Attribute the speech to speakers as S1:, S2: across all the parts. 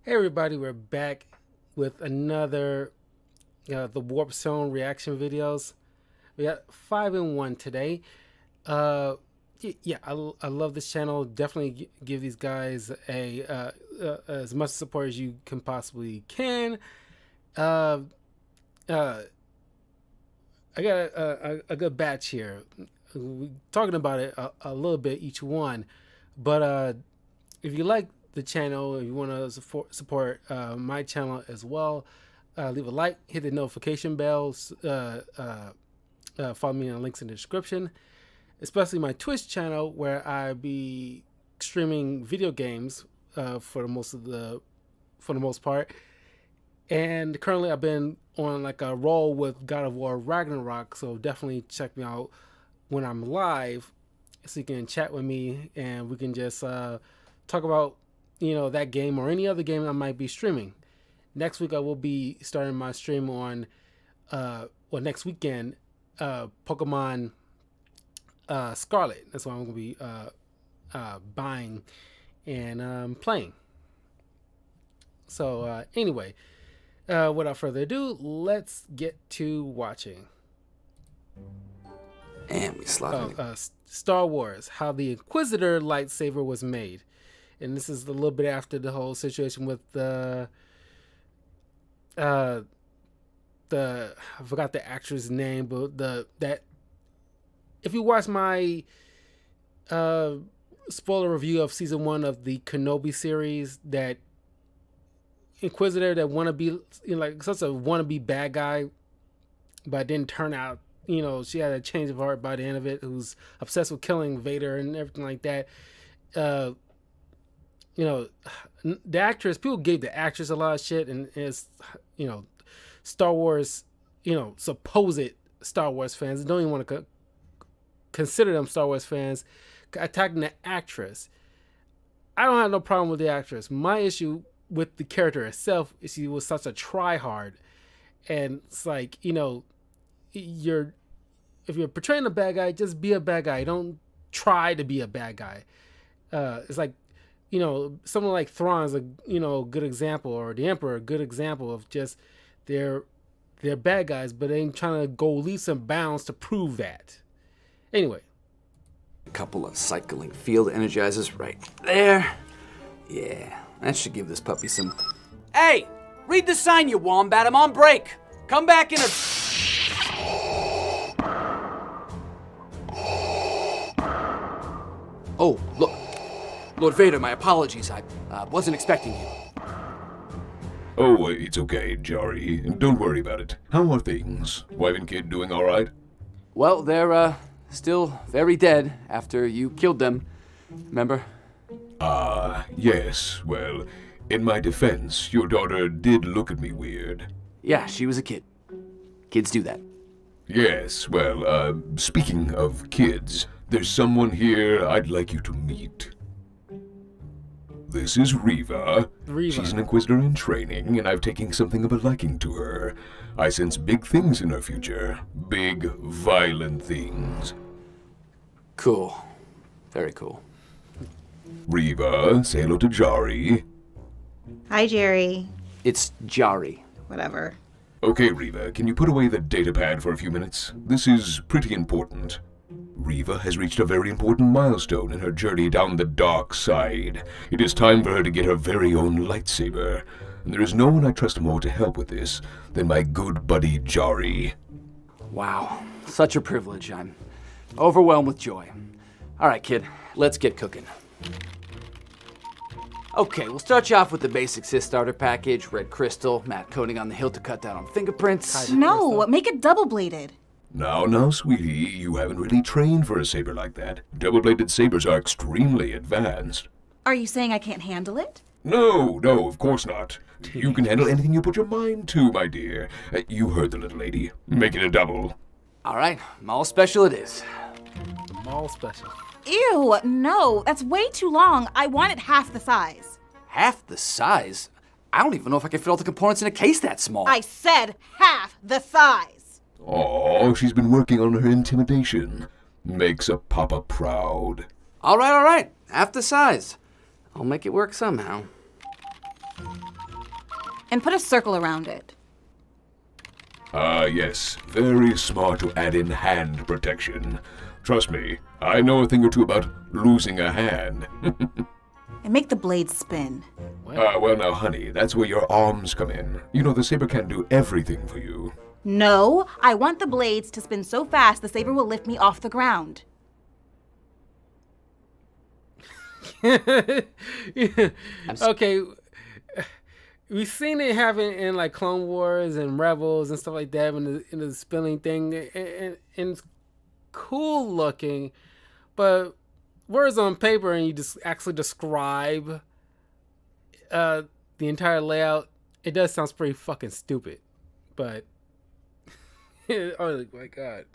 S1: Hey everybody, we're back with another the Warp Zone reaction videos. We got 5 in 1 today. I love this channel. Definitely give these guys a as much support as you can possibly can. Uh, uh, I got a good batch here. We talking about it a little bit each one, but if you like the channel, if you want to support my channel as well, leave a like, hit the notification bells, follow me on the links in the description, especially my Twitch channel where I be streaming video games for the most part. And currently I've been on like a roll with God of War Ragnarok, so definitely check me out when I'm live so you can chat with me and we can just talk about that game or any other game I might be streaming. Next week I will be starting my stream on next weekend, Pokemon Scarlet. That's what I'm gonna be buying and playing. So anyway, without further ado, let's get to watching.
S2: And we slaughtered
S1: Star Wars: How the Inquisitor lightsaber was made. And this is a little bit after the whole situation with the I forgot the actress name, but that if you watch my spoiler review of season 1 of the Kenobi series, that Inquisitor that wanna be like such a wannabe bad guy, but didn't turn out. She had a change of heart by the end of it. Who's obsessed with killing Vader and everything like that. The actress, people gave the actress a lot of shit, and it's, Star Wars, supposed Star Wars fans don't even want to consider them Star Wars fans, attacking the actress. I don't have no problem with the actress. My issue with the character itself is she was such a try-hard, and it's like, if you're portraying a bad guy, just be a bad guy. Don't try to be a bad guy. It's like, someone like Thrawn is a good example, or the Emperor, a good example of just they're bad guys, but they ain't trying to go leaps and bounds to prove that. Anyway,
S2: a couple of cycling field energizers right there. Yeah, that should give this puppy some. Hey, read the sign, you wombat. I'm on break. Come back in a. Oh, look. Lord Vader, my apologies. I wasn't expecting you.
S3: Oh, it's okay, Jari. Don't worry about it. How are things? Wife and kid doing all right?
S2: Well, they're still very dead after you killed them. Remember?
S3: Yes. Well, in my defense, your daughter did look at me weird.
S2: Yeah, she was a kid. Kids do that.
S3: Yes, well, speaking of kids, there's someone here I'd like you to meet. This is Reva. She's an Inquisitor in training, and I've taken something of a liking to her. I sense big things in her future. Big, violent things.
S2: Cool. Very cool.
S3: Reva, say hello to Jari.
S4: Hi, Jerry.
S2: It's Jari.
S4: Whatever.
S3: Okay, Reva, can you put away the datapad for a few minutes? This is pretty important. Reva has reached a very important milestone in her journey down the dark side. It is time for her to get her very own lightsaber. And there is no one I trust more to help with this than my good buddy Jari.
S2: Wow, such a privilege. I'm overwhelmed with joy. All right, kid, let's get cooking. Okay, we'll start you off with the basic Sith starter package. Red crystal, matte coating on the hilt to cut down on fingerprints.
S4: No, make it double-bladed.
S3: Now, sweetie, you haven't really trained for a saber like that. Double-bladed sabers are extremely advanced.
S4: Are you saying I can't handle it?
S3: No, of course not. You can handle anything you put your mind to, my dear. You heard the little lady. Make it a double.
S2: All right, Maul special it is.
S1: Maul special.
S4: Ew, no, that's way too long. I want it half the size.
S2: Half the size? I don't even know if I can fit all the components in a case that small.
S4: I said half the size.
S3: Oh, she's been working on her intimidation. Makes a papa proud.
S2: All right. Half the size. I'll make it work somehow.
S4: And put a circle around it.
S3: Ah, yes. Very smart to add in hand protection. Trust me, I know a thing or two about losing a hand.
S4: And make the blade spin.
S3: Well now, honey, that's where your arms come in. You know, the saber can't do everything for you.
S4: No, I want the blades to spin so fast the saber will lift me off the ground.
S1: Okay, we've seen it happen in like Clone Wars and Rebels and stuff like that in the spinning thing, and it's cool looking, but words on paper and you just actually describe the entire layout, it does sound pretty fucking stupid. But oh my god.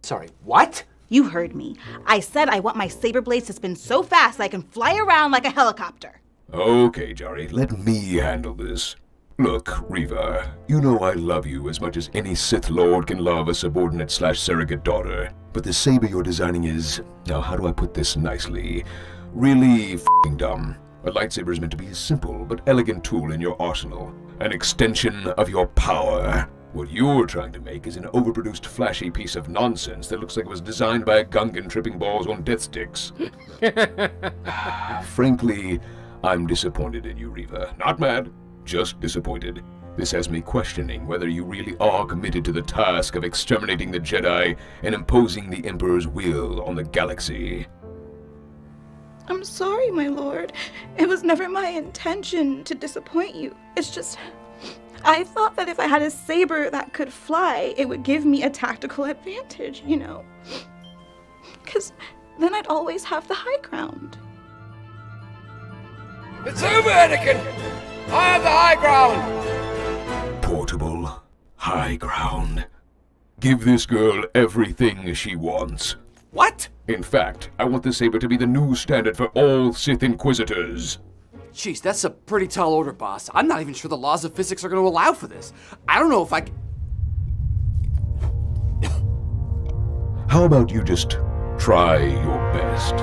S2: Sorry, what?
S4: You heard me. I said I want my saber blades to spin so fast I can fly around like a helicopter.
S3: Okay, Jari, let me handle this. Look, Reva, you know I love you as much as any Sith Lord can love a subordinate/surrogate daughter. But the saber you're designing is, now how do I put this nicely, really f***ing dumb. A lightsaber is meant to be a simple but elegant tool in your arsenal, an extension of your power. What you're trying to make is an overproduced, flashy piece of nonsense that looks like it was designed by a Gungan tripping balls on death sticks. Frankly, I'm disappointed in you, Reva. Not mad, just disappointed. This has me questioning whether you really are committed to the task of exterminating the Jedi and imposing the Emperor's will on the galaxy.
S4: I'm sorry, my lord. It was never my intention to disappoint you. It's just, I thought that if I had a saber that could fly, it would give me a tactical advantage, you know? Because then I'd always have the high ground.
S2: It's over, Anakin! I have the high ground!
S3: Portable, high ground. Give this girl everything she wants.
S2: What?
S3: In fact, I want the saber to be the new standard for all Sith Inquisitors.
S2: Jeez, that's a pretty tall order, boss. I'm not even sure the laws of physics are going to allow for this. I don't know if I
S3: How about you just try your best?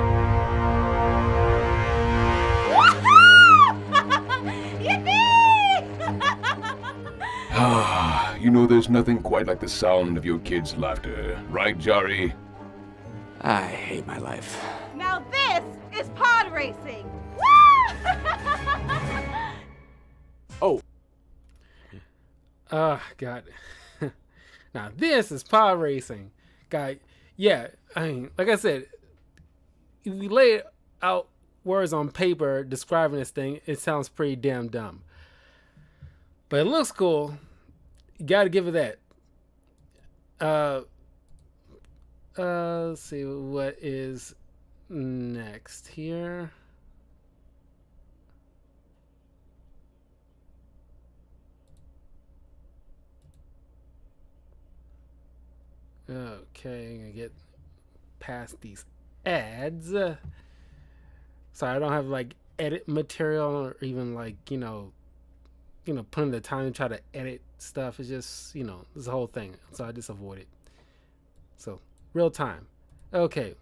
S3: You know there's nothing quite like the sound of your kids' laughter, right, Jari?
S2: I hate my life.
S4: Now this is pod racing.
S2: Oh.
S1: God. Now this is pod racing. God, yeah, I mean, like I said, if we lay out words on paper describing this thing, it sounds pretty damn dumb. But it looks cool. You gotta give it that. Let's see what is next here. Okay, I'm gonna get past these ads. Sorry, I don't have like edit material or even like, putting the time to try to edit stuff. It's just, it's the whole thing. So I just avoid it. So, real time. Okay.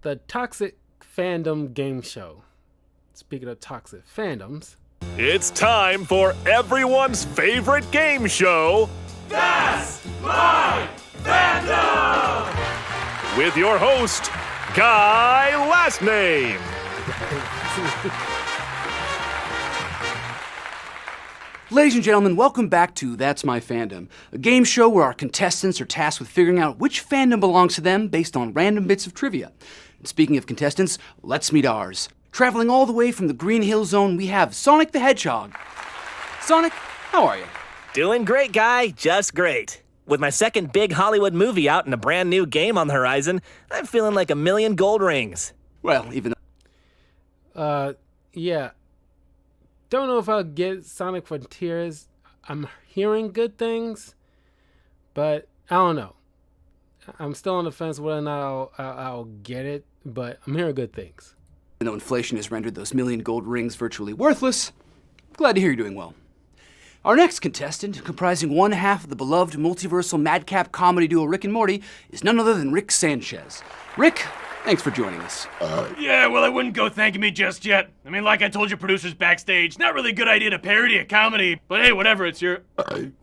S1: The Toxic Fandom Game Show. Speaking of toxic fandoms.
S5: It's time for everyone's favorite game show, That's My Fandom! With your host, Guy Last Name.
S2: Ladies and gentlemen, welcome back to That's My Fandom, a game show where our contestants are tasked with figuring out which fandom belongs to them based on random bits of trivia. And speaking of contestants, let's meet ours. Traveling all the way from the Green Hill Zone, we have Sonic the Hedgehog. Sonic, how are you?
S6: Doing great, Guy. Just great. With my second big Hollywood movie out and a brand new game on the horizon, I'm feeling like 1,000,000 gold rings.
S2: Well, even though...
S1: Yeah. Don't know if I'll get Sonic Frontiers. I'm hearing good things, but I don't know. I'm still on the fence whether or not I'll get it, but I'm hearing good things.
S2: Even though inflation has rendered those 1,000,000 gold rings virtually worthless, glad to hear you're doing well. Our next contestant, comprising one half of the beloved multiversal madcap comedy duo Rick and Morty, is none other than Rick Sanchez. Rick, Thanks for joining us.
S5: Yeah, well, I wouldn't go thanking me just yet. I mean, like I told your producers backstage, not really a good idea to parody a comedy. But hey, whatever, it's your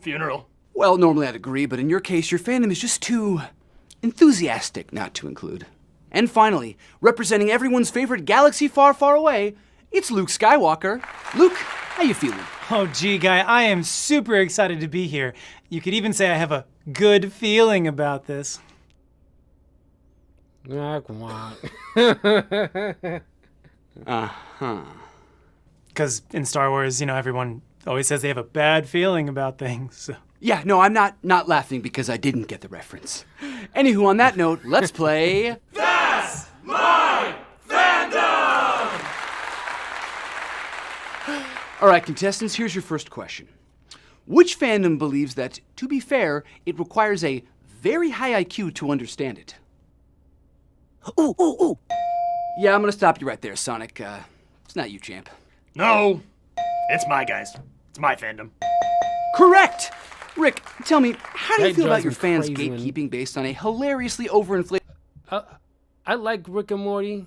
S5: funeral.
S2: Well, normally I'd agree, but in your case, your fandom is just too enthusiastic not to include. And finally, representing everyone's favorite galaxy far, far away, it's Luke Skywalker. Luke, how you feeling?
S7: Oh, gee, Guy, I am super excited to be here. You could even say I have a good feeling about this.
S1: Come on.
S7: Because in Star Wars, everyone always says they have a bad feeling about things. So.
S2: Yeah, no, I'm not laughing because I didn't get the reference. Anywho, on that note, let's play...
S5: That's my fandom!
S2: All right, contestants, here's your first question. Which fandom believes that, to be fair, it requires a very high IQ to understand it?
S6: Ooh.
S2: Yeah, I'm gonna stop you right there, Sonic. It's not you, champ.
S5: No, it's my guys. It's my fandom.
S2: Correct! Rick, tell me, how do you
S1: That
S2: feel about
S1: drives
S2: your
S1: me
S2: fans'
S1: crazy when-
S2: gatekeeping based on a hilariously overinflated...
S1: I like Rick and Morty,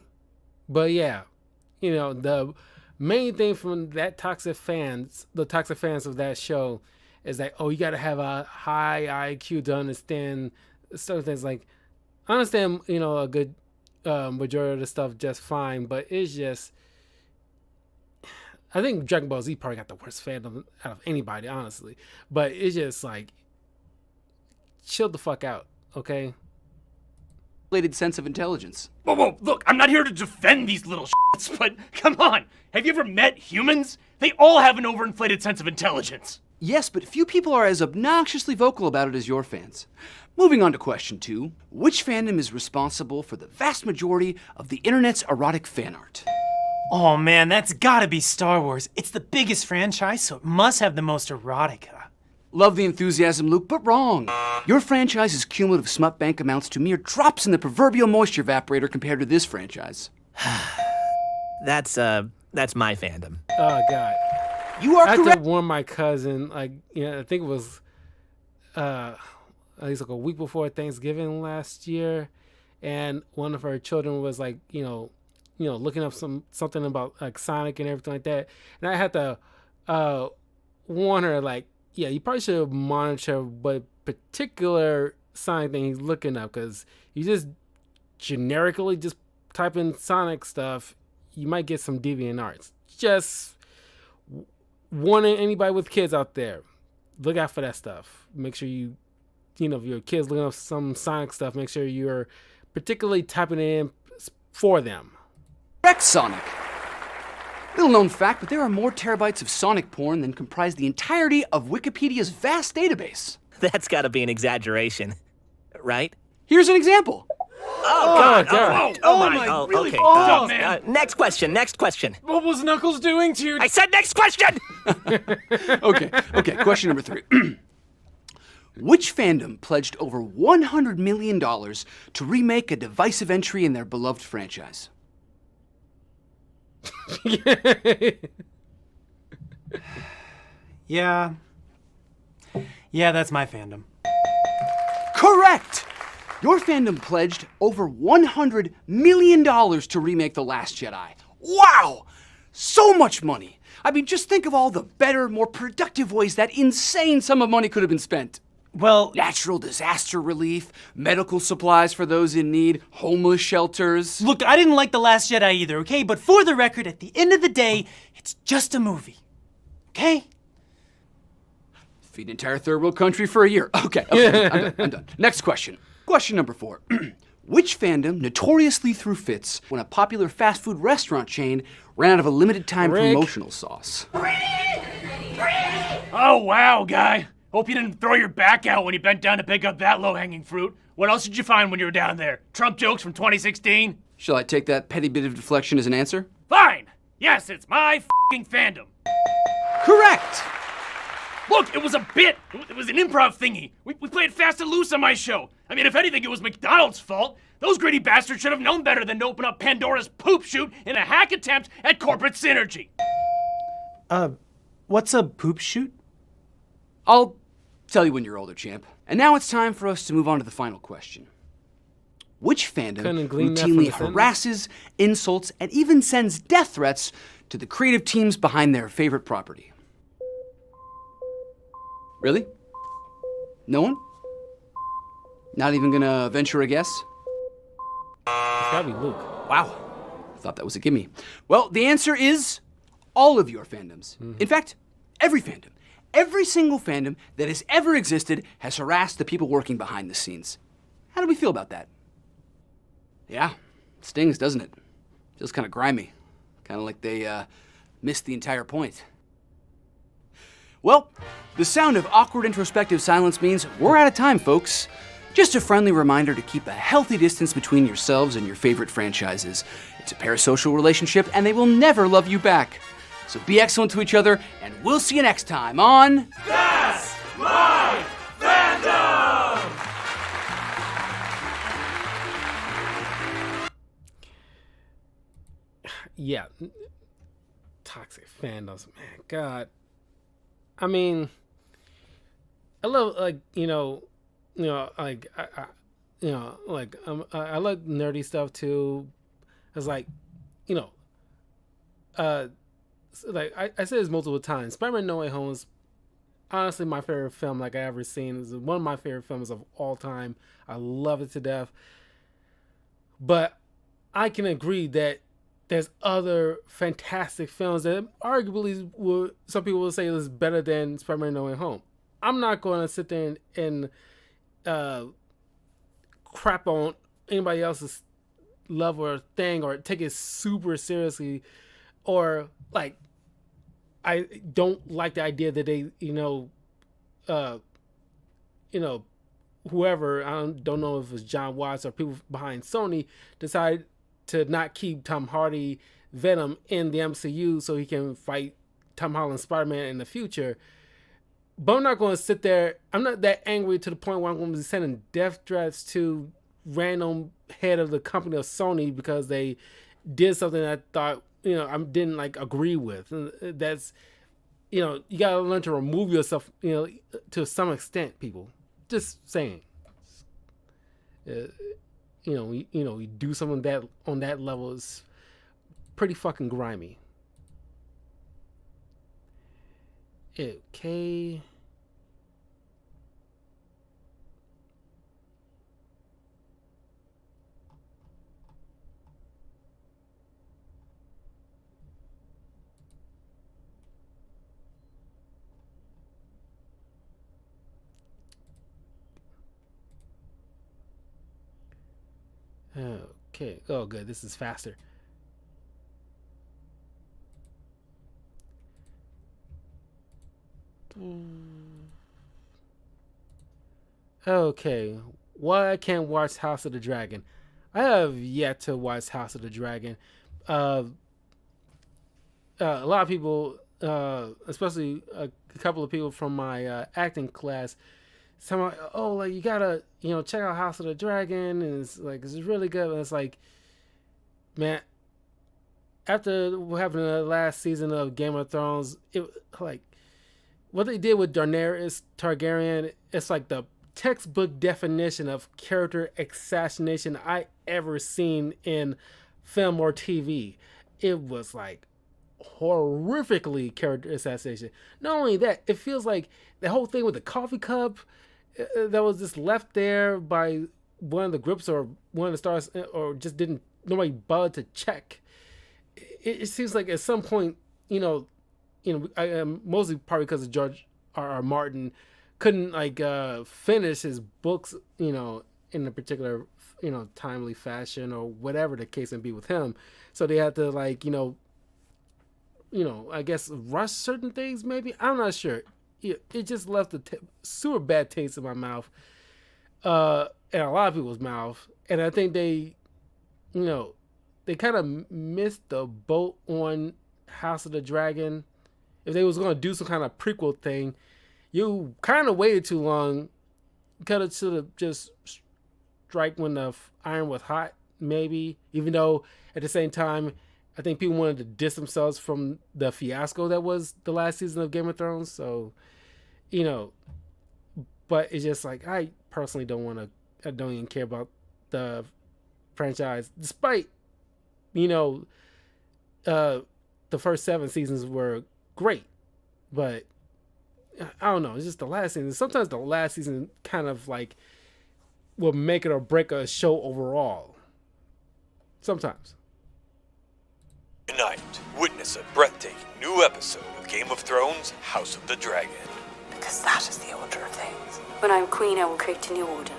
S1: but yeah, the main thing from the toxic fans of that show is that, you got to have a high IQ to understand certain things. Like, I understand, a good majority of the stuff just fine, but it's just, I think Dragon Ball Z probably got the worst fandom out of anybody, honestly. But it's just like, chill the fuck out, okay?
S2: sense of intelligence.
S5: Whoa, look, I'm not here to defend these little shits, but come on. Have you ever met humans? They all have an overinflated sense of intelligence.
S2: Yes, but few people are as obnoxiously vocal about it as your fans. Moving on to question 2. Which fandom is responsible for the vast majority of the internet's erotic fan art?
S7: Oh man, that's gotta be Star Wars. It's the biggest franchise, so it must have the most erotica.
S2: Love the enthusiasm, Luke, but wrong. Your franchise's cumulative smut bank amounts to mere drops in the proverbial moisture evaporator compared to this franchise.
S6: That's my fandom.
S1: Oh, God.
S2: You are
S1: I had
S2: correct.
S1: to warn my cousin, I think it was at least like a week before Thanksgiving last year, and one of her children was like, looking up something about like Sonic and everything like that, and I had to warn her, like, yeah, you probably should monitor what particular Sonic thing he's looking up, because you just generically just type in Sonic stuff, you might get some deviant arts. Just warning anybody with kids out there, look out for that stuff. Make sure if your kids looking up some Sonic stuff, make sure you're particularly typing it in for them.
S2: Correct, Sonic. Little known fact, but there are more terabytes of Sonic porn than comprise the entirety of Wikipedia's vast database.
S6: That's gotta be an exaggeration, right?
S2: Here's an example.
S6: Oh, God.
S1: God.
S6: Oh, my. Oh,
S5: really
S6: okay.
S5: fucked up, man.
S6: Next question.
S7: What was Knuckles doing to your...
S6: I said next question!
S2: Okay, question number 3. Which fandom pledged over $100 million to remake a divisive entry in their beloved franchise?
S7: Yeah, that's my fandom.
S2: Correct! Your fandom pledged over $100 million to remake The Last Jedi. Wow! So much money! I mean, just think of all the better, more productive ways that insane sum of money could have been spent.
S7: Well,
S2: Natural disaster relief, medical supplies for those in need, homeless shelters.
S7: look, I didn't like The Last Jedi either, okay? But for the record, at the end of the day, it's just a movie, okay?
S2: Feed an entire third world country for a year. Okay, I'm done. Next question. Question number 4. Which fandom notoriously threw fits when a popular fast food restaurant chain ran out of a limited time
S1: Rick.
S2: promotional sauce?
S5: Oh, wow, guy. Hope you didn't throw your back out when you bent down to pick up that low-hanging fruit. What else did you find when you were down there? Trump jokes from 2016?
S2: Shall I take that petty bit of deflection as an answer?
S5: Fine. Yes, it's my f***ing fandom.
S2: Correct!
S5: Look, it was a bit. It was an improv thingy. We played fast and loose on my show. I mean, if anything, it was McDonald's fault. Those greedy bastards should have known better than to open up Pandora's poop chute in a hack attempt at corporate synergy.
S7: What's a poop shoot?
S2: I'll tell you when you're older, champ. And now it's time for us to move on to the final question. which fandom
S1: Couldn't glean that from
S2: routinely
S1: the sentence.
S2: harasses, insults, and even sends death threats to the creative teams behind their favorite property? Really? No one? Not even gonna venture a guess?
S1: It's gotta be Luke.
S2: Wow. Thought that was a gimme. Well, the answer is all of your fandoms. In fact, every fandom. Every single fandom that has ever existed has harassed the people working behind the scenes. How do we feel about that? Yeah, it stings, doesn't it? Feels kind of grimy. Kind of like they missed the entire point. Well, the sound of awkward introspective silence means we're out of time, folks. Just a friendly reminder to keep a healthy distance between yourselves and your favorite franchises. It's a parasocial relationship, and they will never love you back. So be excellent to each other, and we'll see you next time on...
S8: That's my fandom!
S1: Yeah. Toxic fandoms, man. God. I mean, I love, like, like, I like nerdy stuff too. It's like, like I said this multiple times. Spider-Man No Way Home is honestly my favorite film like I ever seen. It's one of my favorite films of all time. I love it to death. But I can agree that there's other fantastic films that arguably some people will say is better than Spider-Man No Way Home. I'm not going to sit there and crap on anybody else's love or thing or take it super seriously, or like I don't like the idea that they whoever, I don't know if it's John Watts or people behind Sony, decide to not keep Tom Hardy Venom in the MCU so he can fight Tom Holland Spider-Man in the future. But I'm not going to sit there. I'm not that angry to the point where I'm going to be sending death threats to random head of the company of Sony because they did something that I thought, I didn't like agree with. That's, you got to learn to remove yourself, to some extent, people. Just saying. You do something that on that level is pretty fucking grimy. Okay. Okay. Oh, good. This is faster. Okay. Why I can't watch House of the Dragon? I have yet to watch House of the Dragon. A lot of people, especially a couple of people from my acting class, someone, oh, like you gotta, check out House of the Dragon, and it's really good. And it's like, man, after what happened in the last season of Game of Thrones, it like what they did with Daenerys Targaryen. It's like the textbook definition of character assassination I ever seen in film or TV. It was like horrifically character assassination. Not only that, it feels like the whole thing with the coffee cup that was just left there by one of the groups or one of the stars, or just didn't, nobody bothered to check. It seems like at some point, mostly probably because of George R.R. Martin couldn't finish his books, in a particular, timely fashion or whatever the case may be with him. So they had to I guess rush certain things maybe. I'm not sure. It just left a super bad taste in my mouth, and a lot of people's mouth. And I think they kind of missed the boat on House of the Dragon. If they was going to do some kind of prequel thing, you kind of waited too long. Could have should have just strike when the iron was hot, maybe. Even though at the same time, I think people wanted to diss themselves from the fiasco that was the last season of Game of Thrones. So, but it's just like, I personally don't even care about the franchise, despite, the first 7 seasons were great, but I don't know. It's just the last season. Sometimes the last season kind of like will make it or break a show overall. Sometimes.
S9: Tonight, witness a breathtaking new episode of Game of Thrones House of the Dragon.
S10: Because that is the order of things. When I'm queen, I will create a new order.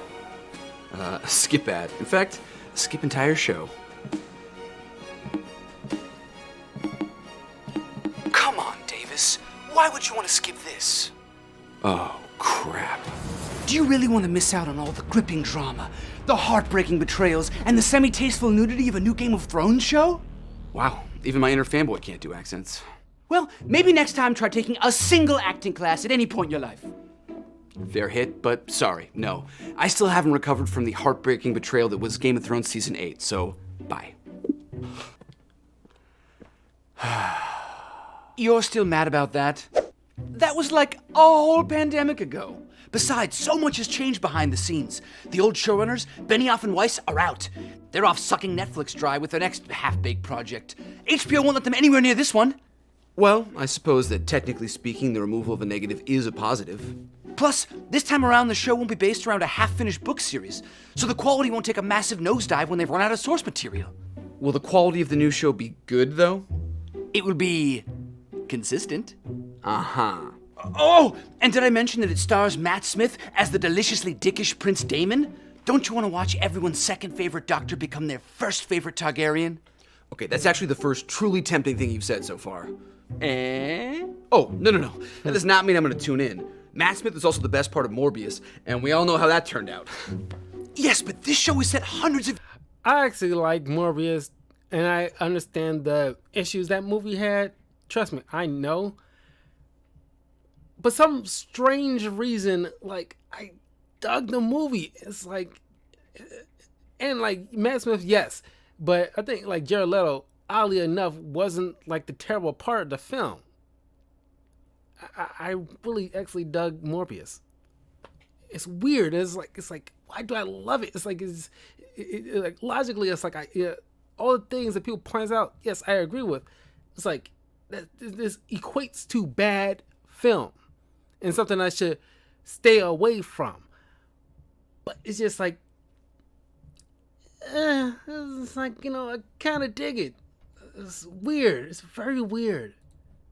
S2: Skip that. In fact, skip entire show. Come on, Davis. Why would you want to skip this? Oh, crap. Do you really want to miss out on all the gripping drama, the heartbreaking betrayals, and the semi-tasteful nudity of a new Game of Thrones show? Wow, even my inner fanboy can't do accents. Well, maybe next time try taking a single acting class at any point in your life. Fair hit, but sorry, no. I still haven't recovered from the heartbreaking betrayal that was Game of Thrones Season 8, so bye. You're still mad about that? That was like a whole pandemic ago. Besides, so much has changed behind the scenes. The old showrunners, Benioff and Weiss, are out. They're off sucking Netflix dry with their next half-baked project. HBO won't let them anywhere near this one. Well, I suppose that technically speaking, the removal of a negative is a positive. Plus, this time around, the show won't be based around a half-finished book series, so the quality won't take a massive nosedive when they've run out of source material. Will the quality of the new show be good, though? It will be consistent. Uh-huh. Oh, and did I mention that it stars Matt Smith as the deliciously dickish Prince Daemon? Don't you want to watch everyone's second favorite doctor become their first favorite Targaryen? Okay, that's actually the first truly tempting thing you've said so far. Oh, no. That does not mean I'm going to tune in. Matt Smith is also the best part of Morbius, and we all know how that turned out. Yes, but this show has set hundreds of...
S1: I actually like Morbius, and I understand the issues that movie had. Trust me, I know. But some strange reason, like, I dug the movie. It's like... And, like, Matt Smith, yes. But I think, like, Jared Leto, oddly enough, wasn't, like, the terrible part of the film. I really actually dug Morbius. It's weird. It's like, why do I love it? It's like, like logically, it's like, all the things that people point out, yes, I agree with. It's like, this equates to bad film and something I should stay away from. But it's just like, it's like, I kind of dig it. It's weird. It's very weird.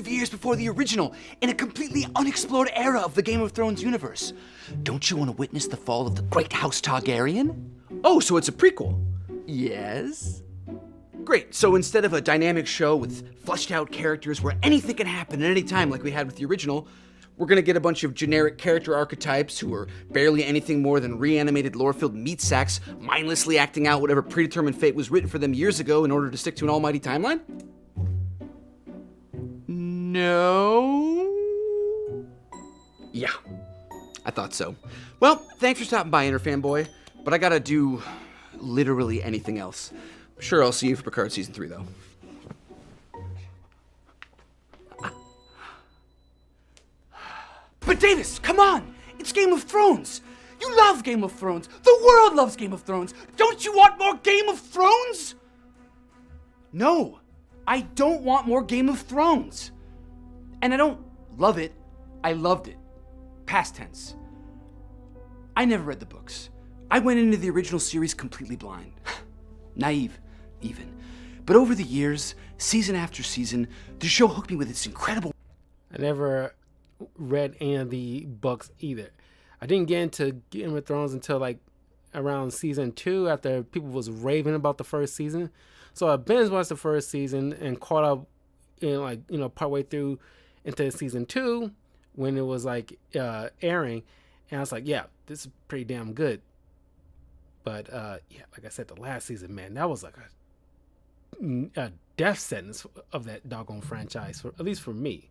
S2: Years before the original, in a completely unexplored era of the Game of Thrones universe. Don't you want to witness the fall of the Great House Targaryen? Oh, so it's a prequel? Yes. Great, so instead of a dynamic show with fleshed out characters where anything can happen at any time like we had with the original, we're gonna get a bunch of generic character archetypes who are barely anything more than reanimated lore-filled meat sacks mindlessly acting out whatever predetermined fate was written for them years ago in order to stick to an almighty timeline? No? Yeah, I thought so. Well, thanks for stopping by, Inner Fanboy, but I gotta do literally anything else. I'm sure I'll see you for Picard Season 3, though. But Davis, come on! It's Game of Thrones! You love Game of Thrones! The world loves Game of Thrones! Don't you want more Game of Thrones? No, I don't want more Game of Thrones. And I don't love it, I loved it. Past tense. I never read the books. I went into the original series completely blind. Naive, even. But over the years, season after season, the show hooked me with its incredible...
S1: I never read any of the books either. I didn't get into Game of Thrones until like around season 2 after people was raving about the first season. So I binge watched the first season and caught up in partway through into season 2 when it was like airing, and I was like, yeah, this is pretty damn good. But like I said, the last season, man, that was like a death sentence of that doggone franchise, at least for me.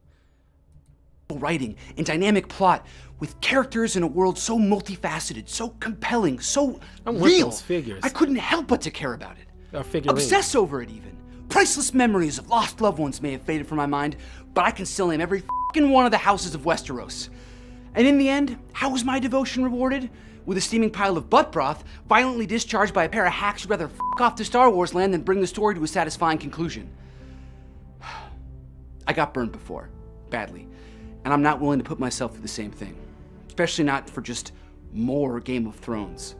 S2: Writing and dynamic plot with characters in a world so multifaceted, so compelling, so real.
S1: Those figures.
S2: I couldn't help but to care about it.
S1: Figurines.
S2: Obsess over it even. Priceless memories of lost loved ones may have faded from my mind, but I can still name every f***ing one of the houses of Westeros. And in the end, how was my devotion rewarded? with a steaming pile of butt broth, violently discharged by a pair of hacks who'd rather f*** off to Star Wars land than bring the story to a satisfying conclusion. I got burned before, badly, and I'm not willing to put myself through the same thing, especially not for just more Game of Thrones.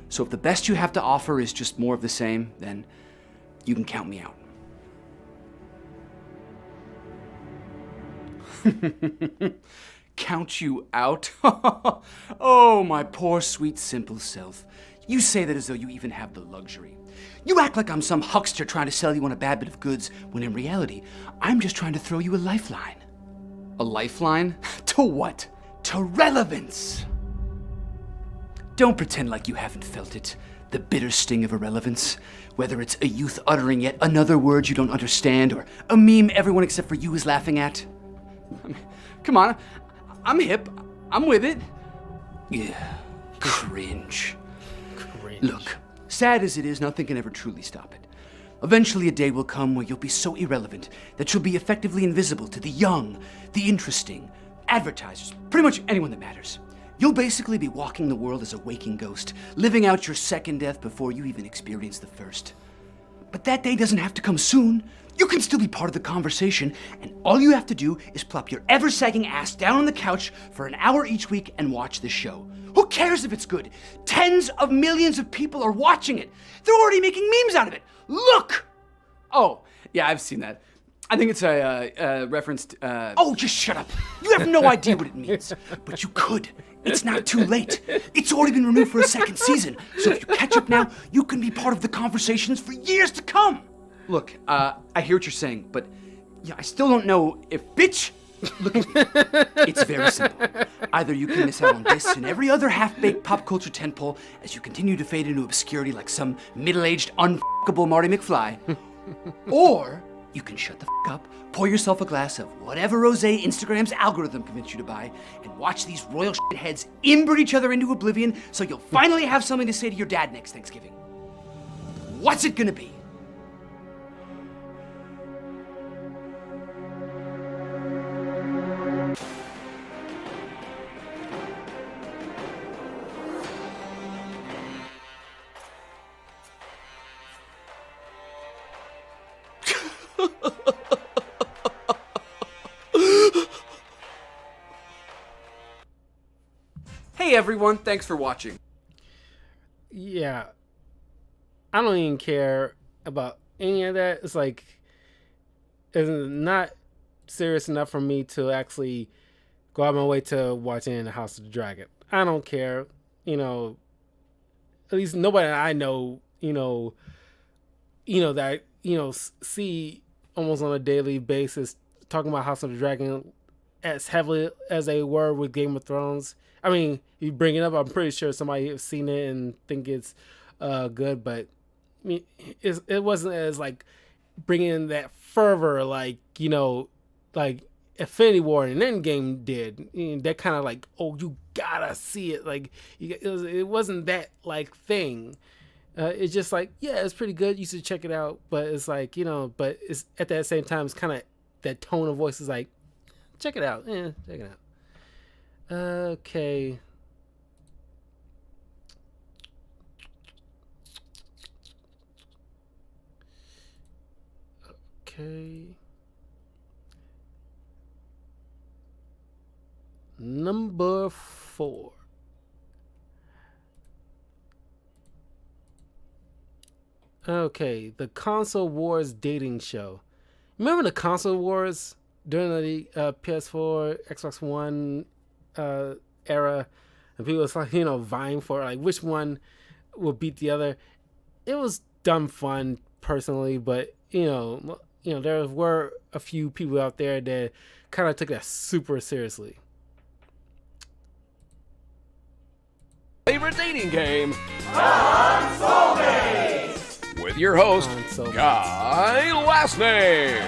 S2: So if the best you have to offer is just more of the same, then you can count me out. Count you out? Oh, my poor, sweet, simple self. You say that as though you even have the luxury. You act like I'm some huckster trying to sell you on a bad bit of goods, when in reality, I'm just trying to throw you a lifeline. A lifeline? To what? To relevance! Don't pretend like you haven't felt it. The bitter sting of irrelevance. Whether it's a youth uttering yet another word you don't understand, or a meme everyone except for you is laughing at. I mean, come on, I'm hip. I'm with it. Yeah, cringe. Look, sad as it is, nothing can ever truly stop it. Eventually a day will come where you'll be so irrelevant that you'll be effectively invisible to the young, the interesting, advertisers, pretty much anyone that matters. You'll basically be walking the world as a waking ghost, living out your second death before you even experience the first. But that day doesn't have to come soon. You can still be part of the conversation, and all you have to do is plop your ever-sagging ass down on the couch for an hour each week and watch the show. Who cares if it's good? Tens of millions of people are watching it. They're already making memes out of it. Look! Oh, yeah, I've seen that. I think it's a reference to, Oh, just shut up. You have no idea what it means. But you could. It's not too late. It's already been renewed for a second season. So if you catch up now, you can be part of the conversations for years to come. Look, I hear what you're saying, but yeah, I still don't know if... Bitch! Look at me. It's very simple. Either you can miss out on this and every other half-baked pop culture tentpole as you continue to fade into obscurity like some middle-aged, unfuckable Marty McFly, or you can shut the f*** up, pour yourself a glass of whatever rosé Instagram's algorithm convinced you to buy, and watch these royal shitheads inbreed each other into oblivion so you'll finally have something to say to your dad next Thanksgiving. What's it gonna be? Hey everyone, thanks for watching.
S1: Yeah. I don't even care about any of that. It's like, it's not serious enough for me to actually go out my way to watching The House of the Dragon. I don't care. You know, at least nobody I know, that, see almost on a daily basis talking about House of the Dragon as heavily as they were with Game of Thrones. I mean, you bring it up, I'm pretty sure somebody has seen it and think it's good, but I mean, it wasn't as like bringing that fervor like Infinity War and Endgame did. That kind of like, oh, you gotta see it. Like it wasn't that like thing. It's just like, yeah, it's pretty good. You should check it out. But it's like, but it's at that same time, it's kind of that tone of voice is like, check it out. Yeah, check it out. Okay. Okay. Number 4. Okay, the Console Wars dating show. Remember the Console Wars during the PS4, Xbox One era, and people was like, vying for like which one will beat the other. It was dumb fun personally, but there were a few people out there that kind of took that super seriously.
S11: Favorite dating game, Console Mates, with your host, Guy Last Name.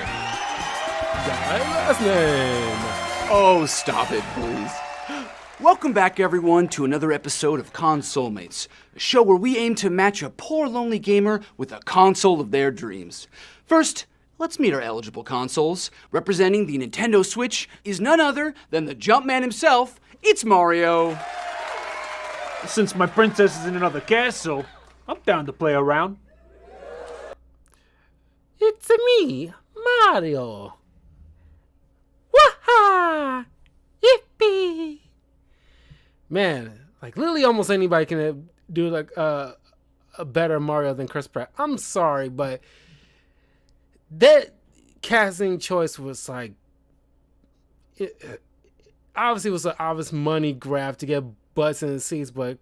S2: Oh, stop it, please. Welcome back, everyone, to another episode of Console Mates, a show where we aim to match a poor, lonely gamer with a console of their dreams. First, let's meet our eligible consoles. Representing the Nintendo Switch is none other than the Jumpman himself. It's Mario.
S5: Since my princess is in another castle, I'm down to play around.
S1: It's me, Mario. Waha! Yippee! Man, like literally almost anybody can do like a better Mario than Chris Pratt. I'm sorry, but that casting choice was like, obviously it was an obvious money grab to get butts in the seats, but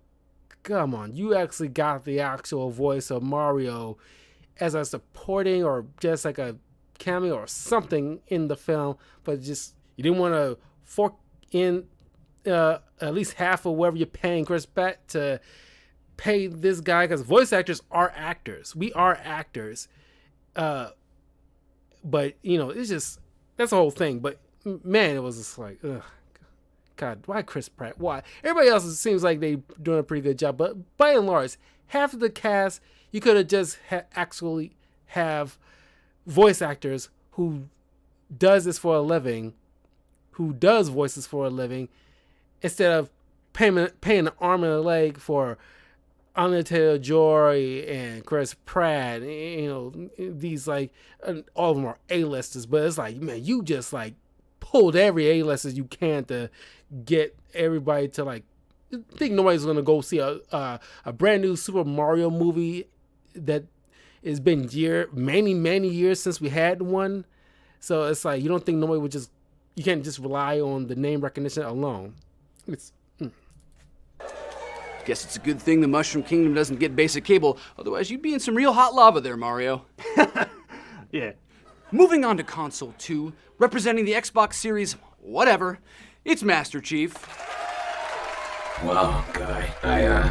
S1: come on, you actually got the actual voice of Mario as a supporting or just like a cameo or something in the film, but just you didn't want to fork in at least half of whatever you're paying Chris Pratt to pay this guy, because voice actors are actors. We are actors. But, you know, it's just, that's the whole thing. But, man, it was just like, ugh. God, why Chris Pratt? Why? Everybody else seems like they're doing a pretty good job. But by and large, half of the cast, you could have just actually have voice actors who does this for a living, who does voices for a living, instead of paying an arm and a leg for Anya Taylor-Joy and Chris Pratt. You know, these like, all of them are A-listers, but it's like, man, you just like pulled every A-lister you can to get everybody to like think nobody's gonna go see a brand new Super Mario movie that it's been many years since we had one. So it's like you don't think nobody would just, you can't just rely on the name recognition alone. It's
S2: Guess it's a good thing the Mushroom Kingdom doesn't get basic cable, otherwise you'd be in some real hot lava there, Mario.
S5: Yeah.
S2: Moving on to Console 2, representing the Xbox Series whatever, it's Master Chief.
S12: Wow, Guy.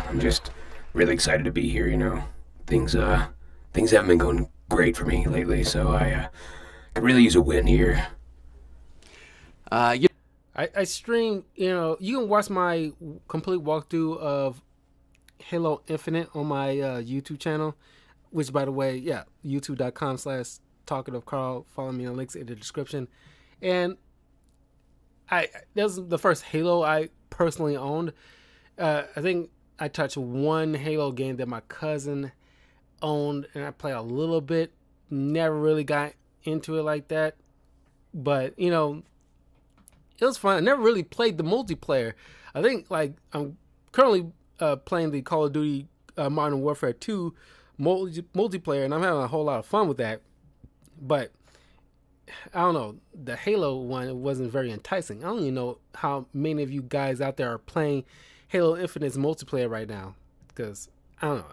S12: I'm just really excited to be here, you know. Things haven't been going great for me lately, so I could really use a win here.
S1: I stream, you know, you can watch my complete walkthrough of Halo Infinite on my YouTube channel, which, by the way, yeah, youtube.com/talkativecarl. Follow me on links in the description. And that was the first Halo I personally owned. I think I touched one Halo game that my cousin owned, and I played a little bit. Never really got into it like that. But, you know, it was fun. I never really played the multiplayer. I think, like, I'm currently playing the Call of Duty Modern Warfare 2 multiplayer, and I'm having a whole lot of fun with that. But I don't know, the Halo one wasn't very enticing. I don't even know how many of you guys out there are playing Halo Infinite's multiplayer right now, because I don't know,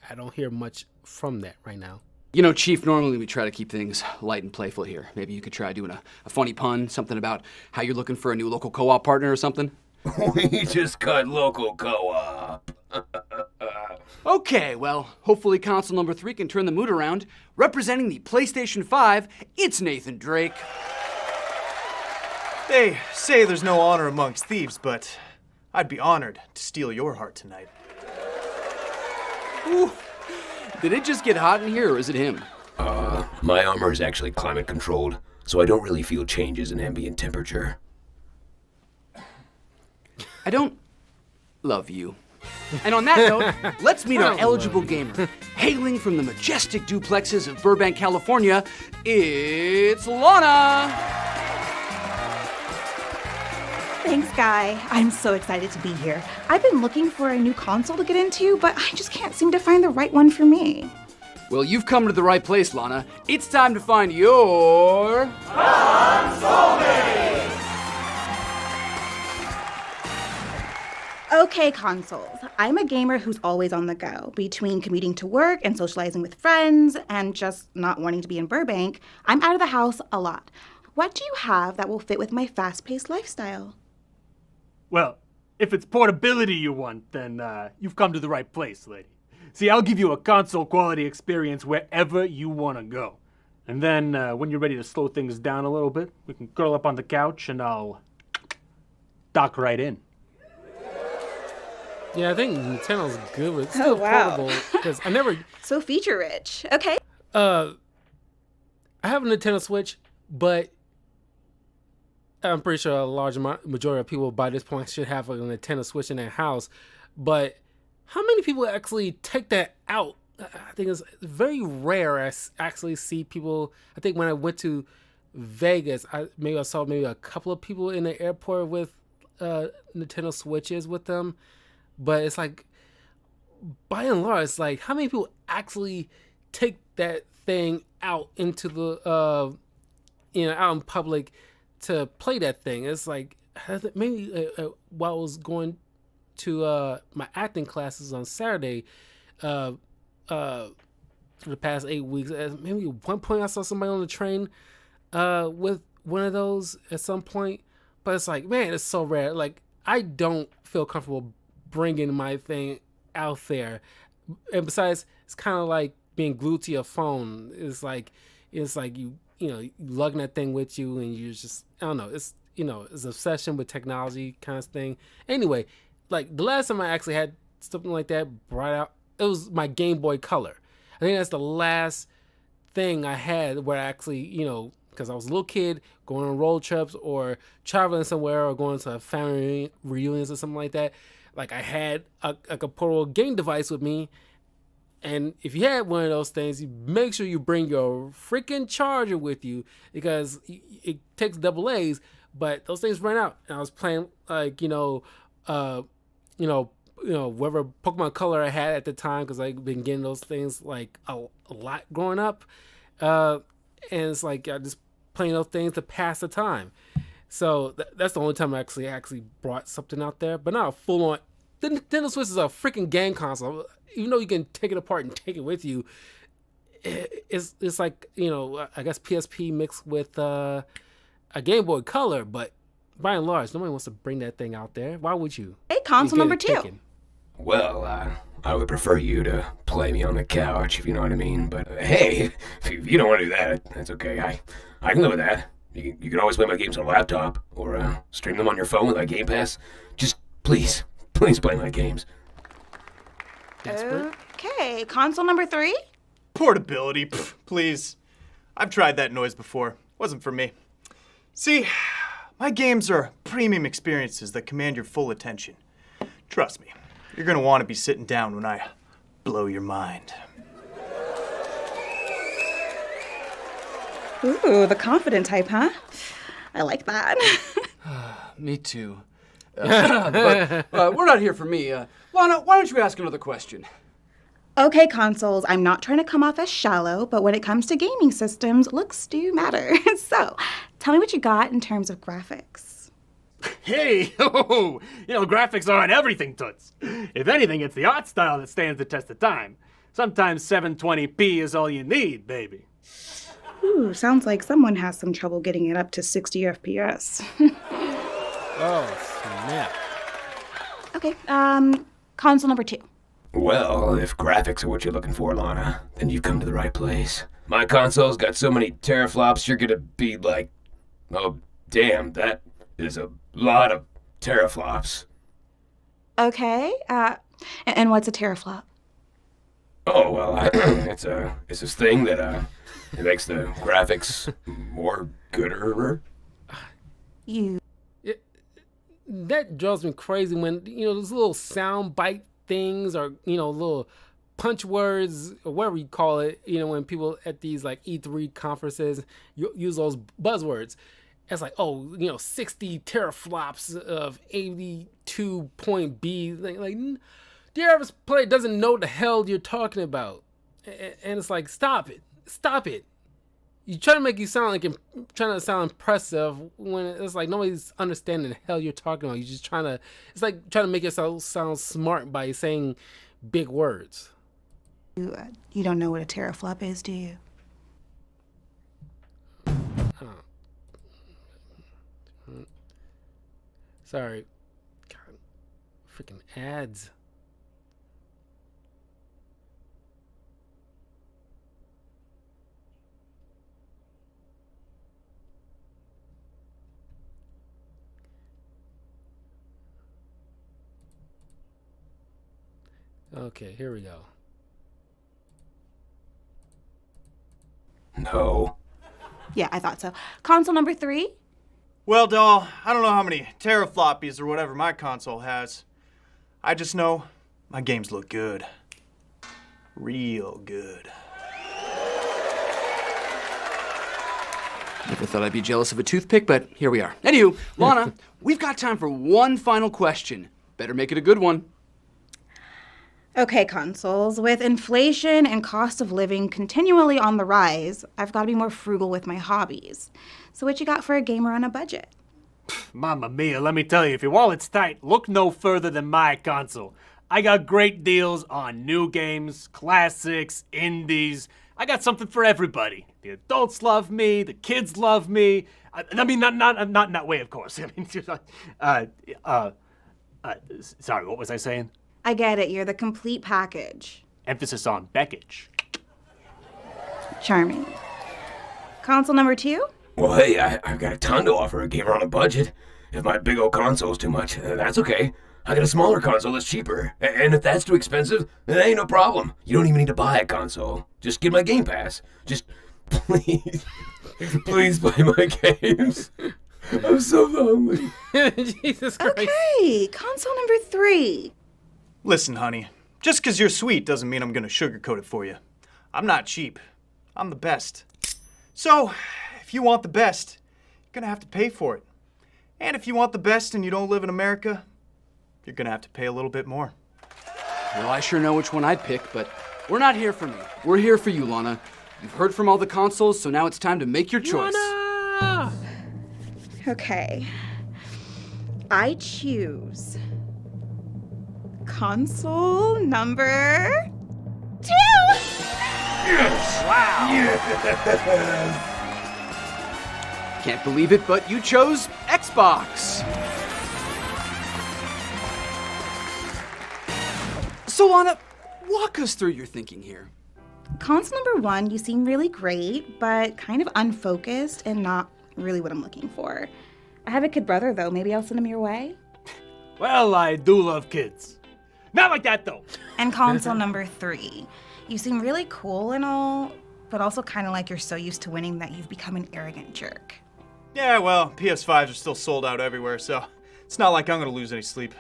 S1: I don't hear much from that right now.
S2: You know, Chief, normally we try to keep things light and playful here. Maybe you could try doing a funny pun, something about how you're looking for a new local co-op partner or something.
S12: We just cut local co-op.
S2: Okay, well, hopefully console number 3 can turn the mood around. Representing the PlayStation 5, it's Nathan Drake.
S13: They say there's no honor amongst thieves, but I'd be honored to steal your heart tonight.
S2: Ooh. Did it just get hot in here, or is it him?
S12: My armor is actually climate controlled, so I don't really feel changes in ambient temperature.
S2: I don't love you. And on that note, let's meet our eligible gamer. Hailing from the majestic duplexes of Burbank, California, it's Lana!
S4: Thanks, Guy. I'm so excited to be here. I've been looking for a new console to get into, but I just can't seem to find the right one for me.
S2: Well, you've come to the right place, Lana. It's time to find your...
S8: Console Mates!
S4: Okay, consoles. I'm a gamer who's always on the go. Between commuting to work and socializing with friends and just not wanting to be in Burbank, I'm out of the house a lot. What do you have that will fit with my fast-paced lifestyle?
S5: Well, if it's portability you want, then you've come to the right place, lady. See, I'll give you a console quality experience wherever you want to go. And then when you're ready to slow things down a little bit, we can curl up on the couch and I'll dock right in.
S1: Yeah, I think Nintendo's good with still portable, because I never...
S4: So feature-rich. Okay.
S1: I have a Nintendo Switch, but I'm pretty sure a large majority of people by this point should have a Nintendo Switch in their house. but how many people actually take that out? I think it's very rare. I actually see people. I think when I went to Vegas, I saw a couple of people in the airport with Nintendo Switches with them, but it's like, by and large, it's like, how many people actually take that thing out into the out in public to play that thing? It's like, maybe while I was going to my acting classes on Saturday, for the past 8 weeks, maybe at one point I saw somebody on the train with one of those at some point. But it's like, man, it's so rare. Like, I don't feel comfortable bringing my thing out there. And besides, it's kind of like being glued to your phone. It's like you lugging that thing with you, and you're just, I don't know. It's it's obsession with technology kind of thing. Anyway, like the last time I actually had something like that brought out, it was my Game Boy Color. I think that's the last thing I had where I actually, because I was a little kid going on road trips or traveling somewhere or going to family reunions or something like that. Like, I had a portable game device with me. And if you had one of those things, you make sure you bring your freaking charger with you, because it takes double A's, but those things ran out. And I was playing like, whatever Pokemon Color I had at the time, because I've been getting those things like a lot growing up. And it's like I just playing those things to pass the time. So that's the only time I actually brought something out there. But not a full on. The Nintendo Switch is a freaking game console. Even though you can take it apart and take it with you, it's like, I guess PSP mixed with a Game Boy Color. But by and large, nobody wants to bring that thing out there. Why would you?
S4: Hey, console number 2.
S1: Taken.
S12: Well, I would prefer you to play me on the couch, if you know what I mean. But hey, if you don't want to do that, that's okay. I can live with that. You can always play my games on a laptop or stream them on your phone with my Game Pass. Just please play my games.
S4: Okay, console number 3?
S13: Portability, please. I've tried that noise before. Wasn't for me. See, my games are premium experiences that command your full attention. Trust me, you're gonna want to be sitting down when I blow your mind.
S4: Ooh, the confident type, huh? I like that.
S2: Me too. But we're not here for me. Why don't you ask another question?
S4: Okay, consoles, I'm not trying to come off as shallow, but when it comes to gaming systems, looks do matter. So, tell me what you got in terms of graphics.
S5: Hey, graphics aren't everything, Toots. If anything, it's the art style that stands the test of time. Sometimes 720p is all you need, baby.
S4: Ooh, sounds like someone has some trouble getting it up to 60 FPS.
S1: Oh, snap.
S4: Okay, console number 2.
S12: Well, if graphics are what you're looking for, Lana, then you've come to the right place. My console's got so many teraflops, you're gonna be like, oh, damn, that is a lot of teraflops.
S4: Okay, and what's a teraflop?
S12: Oh, well, it's this thing that, it makes the graphics more gooder.
S1: That drives me crazy when, those little sound bite things or, little punch words or whatever you call it, when people at these like E3 conferences use those buzzwords. It's like, 60 teraflops of 82.B. Like, the average player doesn't know what the hell you're talking about. And it's like, stop it. You try to make you sound like trying to sound impressive when it's like nobody's understanding the hell you're talking about. You're just it's like trying to make yourself sound smart by saying big words.
S4: You don't know what a teraflop is, do you?
S1: Sorry. God, freaking ads. Okay, here we go.
S12: No.
S4: Yeah, I thought so. Console number 3?
S13: Well, doll, I don't know how many terafloppies or whatever my console has. I just know my games look good. Real good.
S2: Never thought I'd be jealous of a toothpick, but here we are. Anywho, Lana, we've got time for one final question. Better make it a good one.
S4: Okay, consoles, with inflation and cost of living continually on the rise, I've got to be more frugal with my hobbies. So what you got for a gamer on a budget?
S5: Mamma mia, let me tell you, if your wallet's tight, look no further than my console. I got great deals on new games, classics, indies. I got something for everybody. The adults love me, the kids love me. I mean, not in that way, of course. I mean, sorry, what was I saying?
S4: I get it, you're the complete package.
S5: Emphasis on package.
S4: Charming. Console number 2?
S12: Well, hey, I've got a ton to offer a gamer on a budget. If my big old console's too much, that's okay. I got a smaller console that's cheaper. And if that's too expensive, then ain't no problem. You don't even need to buy a console. Just get my Game Pass. Just please, please play my games. I'm so lonely.
S1: Jesus Christ.
S4: Okay, console number 3.
S13: Listen, honey, just because you're sweet doesn't mean I'm going to sugarcoat it for you. I'm not cheap. I'm the best. So, if you want the best, you're going to have to pay for it. And if you want the best and you don't live in America, you're going to have to pay a little bit more.
S2: Well, I sure know which one I'd pick, but we're not here for me. We're here for you, Lana. You've heard from all the consoles, so now it's time to make your choice.
S1: Lana!
S4: Okay. I choose console number 2!
S12: Yes!
S5: Wow!
S12: Yes!
S2: Can't believe it, but you chose Xbox. So, Lana, walk us through your thinking here.
S4: Console number 1, you seem really great, but kind of unfocused and not really what I'm looking for. I have a kid brother, though. Maybe I'll send him your way.
S5: Well, I do love kids. Not like that, though.
S4: And console number 3, you seem really cool and all, but also kind of like you're so used to winning that you've become an arrogant jerk.
S13: Yeah, well, PS5s are still sold out everywhere, so it's not like I'm going to lose any sleep.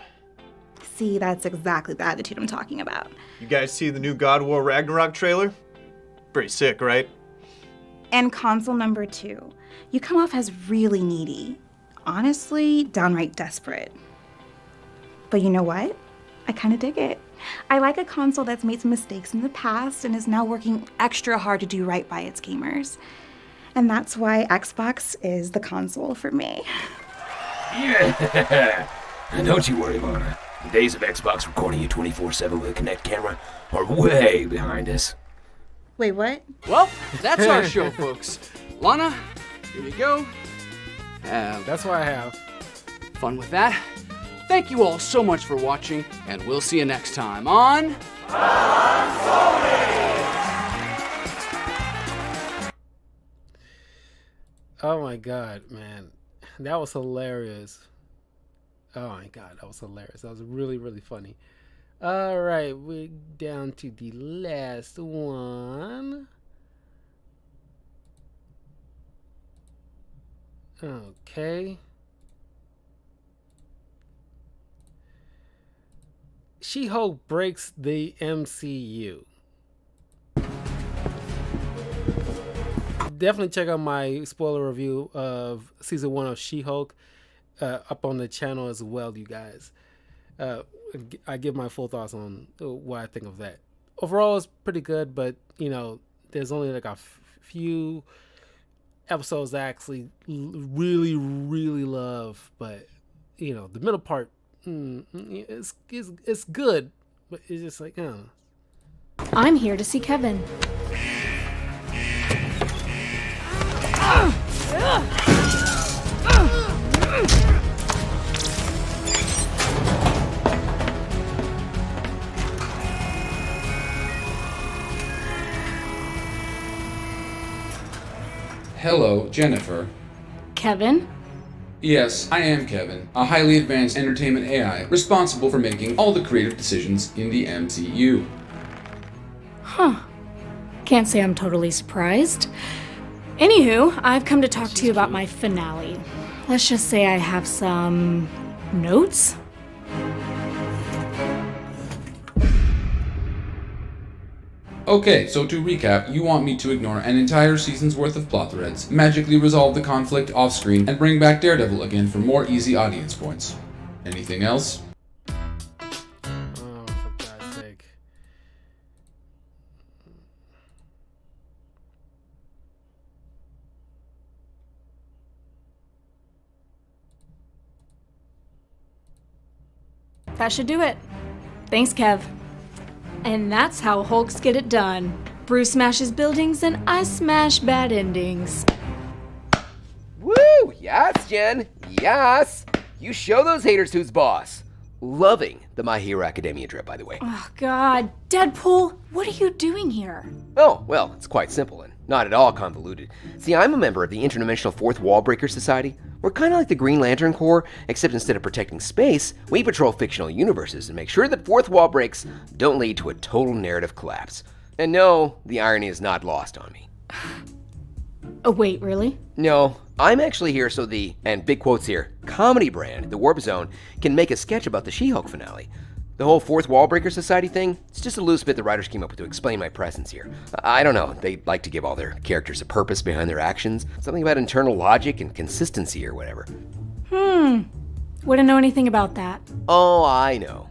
S4: See, that's exactly the attitude I'm talking about.
S13: You guys see the new God of War Ragnarok trailer? Pretty sick, right?
S4: And console number 2, you come off as really needy. Honestly, downright desperate. But you know what? I kind of dig it. I like a console that's made some mistakes in the past and is now working extra hard to do right by its gamers. And that's why Xbox is the console for me.
S12: Yeah! And don't you worry, Lana. The days of Xbox recording you 24/7 with a Kinect camera are way behind us.
S4: Wait, what?
S2: Well, that's our show, folks. Lana, here you go.
S1: That's what I have.
S2: Fun with that. Thank you all so much for watching, and we'll see you next time on...
S1: Oh my god, man. That was hilarious. Oh my god, that was hilarious. That was really, really funny. Alright, we're down to the last one. Okay. She-Hulk breaks the MCU. Definitely check out my spoiler review of season 1 of She-Hulk up on the channel as well, you guys. I give my full thoughts on what I think of that. Overall, it's pretty good, but you know, there's only like a few episodes I actually really, really love. But you know, the middle part, it's good, but it's just like,
S14: I'm here to see Kevin.
S15: Hello, Jennifer.
S14: Kevin?
S15: Yes, I am Kevin, a highly advanced entertainment AI responsible for making all the creative decisions in the MCU.
S14: Huh. Can't say I'm totally surprised. Anywho, I've come to talk to you about my finale. Let's just say I have some notes.
S15: Okay, so to recap, you want me to ignore an entire season's worth of plot threads, magically resolve the conflict off-screen, and bring back Daredevil again for more easy audience points. Anything else?
S1: Oh, for God's sake.
S14: That should do it. Thanks, Kev. And that's how Hulks get it done. Bruce smashes buildings and I smash bad endings.
S16: Woo! Yes, Jen. Yes. You show those haters who's boss. Loving the My Hero Academia drip, by the way.
S14: Oh, God. Deadpool, what are you doing here?
S16: Oh, well, it's quite simple and not at all convoluted. See, I'm a member of the Interdimensional Fourth Wall Breaker Society. We're kind of like the Green Lantern Corps, except instead of protecting space, we patrol fictional universes and make sure that fourth wall breaks don't lead to a total narrative collapse. And no, the irony is not lost on me.
S14: Oh, wait, really?
S16: No, I'm actually here so the, and big quotes here, comedy brand, the Warp Zone, can make a sketch about the She-Hulk finale. The whole Fourth Wall Breaker Society thing, it's just a loose bit the writers came up with to explain my presence here. I don't know, they like to give all their characters a purpose behind their actions, something about internal logic and consistency or whatever.
S14: Wouldn't know anything about that.
S16: Oh, I know.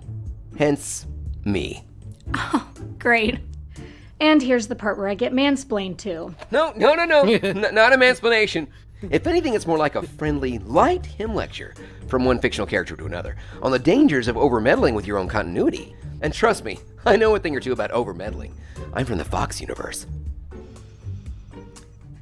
S16: Hence, me.
S14: Oh, great. And here's the part where I get mansplained to.
S16: No, not a mansplanation. If anything, it's more like a friendly, light hymn lecture from one fictional character to another on the dangers of over-meddling with your own continuity. And trust me, I know a thing or two about over-meddling. I'm from the Fox universe.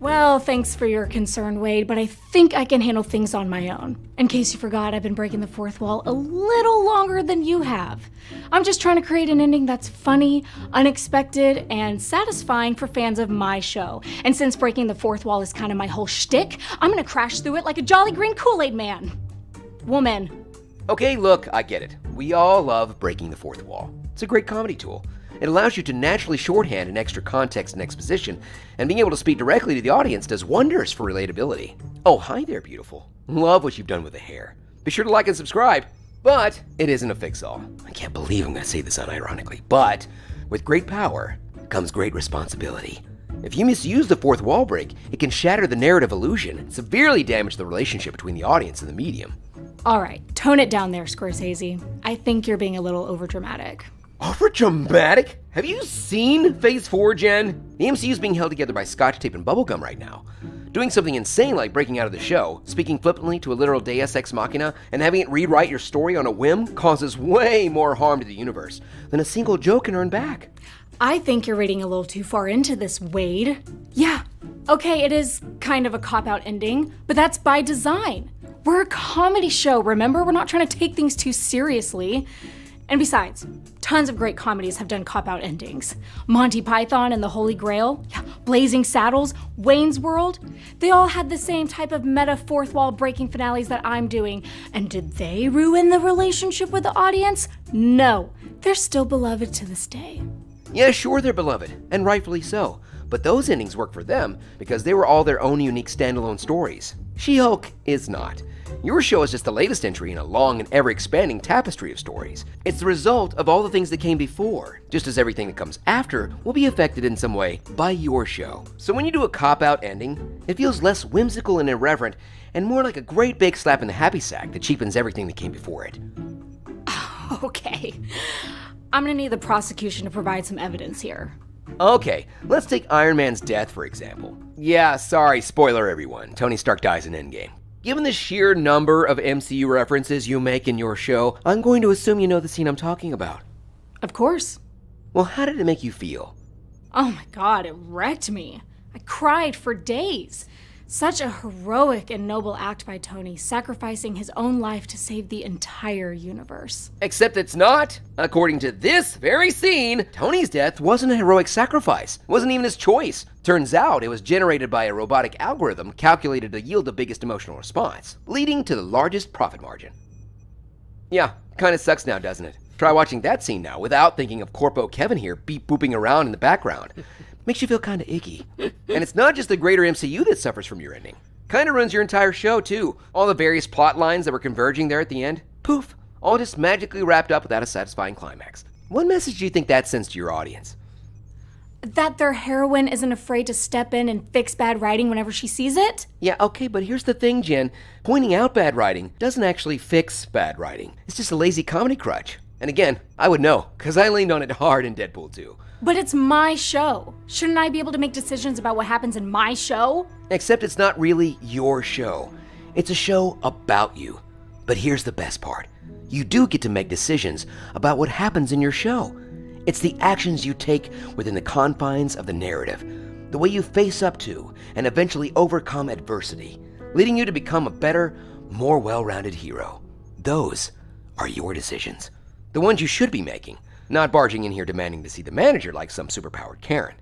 S14: Well, thanks for your concern, Wade, but I think I can handle things on my own. In case you forgot, I've been breaking the fourth wall a little longer than you have. I'm just trying to create an ending that's funny, unexpected, and satisfying for fans of my show. And since breaking the fourth wall is kind of my whole shtick, I'm gonna crash through it like a jolly green Kool-Aid man. Woman.
S16: Okay, look, I get it. We all love breaking the fourth wall. It's a great comedy tool. It allows you to naturally shorthand in extra context and exposition, and being able to speak directly to the audience does wonders for relatability. Oh, hi there, beautiful. Love what you've done with the hair. Be sure to like and subscribe. But it isn't a fix-all. I can't believe I'm going to say this unironically, but with great power comes great responsibility. If you misuse the fourth wall break, it can shatter the narrative illusion and severely damage the relationship between the audience and the medium.
S14: All right, tone it down there, Scorsese. I think you're being a little overdramatic.
S16: Overdramatic? Have you seen Phase 4, Jen? The MCU's being held together by scotch tape and bubblegum right now. Doing something insane like breaking out of the show, speaking flippantly to a literal Deus Ex Machina, and having it rewrite your story on a whim causes way more harm to the universe than a single joke can earn back.
S14: I think you're reading a little too far into this, Wade. Yeah, okay, it is kind of a cop-out ending, but that's by design. We're a comedy show, remember? We're not trying to take things too seriously. And besides, tons of great comedies have done cop-out endings. Monty Python and the Holy Grail, Blazing Saddles, Wayne's World, they all had the same type of meta fourth wall breaking finales that I'm doing. And did they ruin the relationship with the audience? No, they're still beloved to this day.
S16: Yeah, sure they're beloved, and rightfully so. But those endings work for them because they were all their own unique standalone stories. She-Hulk is not. Your show is just the latest entry in a long and ever-expanding tapestry of stories. It's the result of all the things that came before, just as everything that comes after will be affected in some way by your show. So when you do a cop-out ending, it feels less whimsical and irreverent, and more like a great big slap in the happy sack that cheapens everything that came before it.
S14: Okay. I'm gonna need the prosecution to provide some evidence here.
S16: Okay, let's take Iron Man's death, for example. Yeah, sorry, spoiler everyone. Tony Stark dies in Endgame. Given the sheer number of MCU references you make in your show, I'm going to assume you know the scene I'm talking about.
S14: Of course.
S16: Well, how did it make you feel?
S14: Oh my God, it wrecked me. I cried for days. Such a heroic and noble act by Tony, sacrificing his own life to save the entire universe.
S16: Except it's not. According to this very scene, Tony's death wasn't a heroic sacrifice. It wasn't even his choice. Turns out it was generated by a robotic algorithm calculated to yield the biggest emotional response, leading to the largest profit margin. Yeah, kinda sucks now, doesn't it? Try watching that scene now without thinking of Corpo Kevin here beep booping around in the background. Makes you feel kinda icky. And it's not just the greater MCU that suffers from your ending. Kinda ruins your entire show too. All the various plot lines that were converging there at the end, poof, all just magically wrapped up without a satisfying climax. What message do you think that sends to your audience?
S14: That their heroine isn't afraid to step in and fix bad writing whenever she sees it?
S16: Yeah, okay, but here's the thing, Jen. Pointing out bad writing doesn't actually fix bad writing. It's just a lazy comedy crutch. And again, I would know, because I leaned on it hard in Deadpool 2.
S14: But it's my show. Shouldn't I be able to make decisions about what happens in my show?
S16: Except it's not really your show. It's a show about you. But here's the best part. You do get to make decisions about what happens in your show. It's the actions you take within the confines of the narrative, the way you face up to and eventually overcome adversity, leading you to become a better, more well-rounded hero. Those are your decisions. The ones you should be making, not barging in here demanding to see the manager like some superpowered Karen.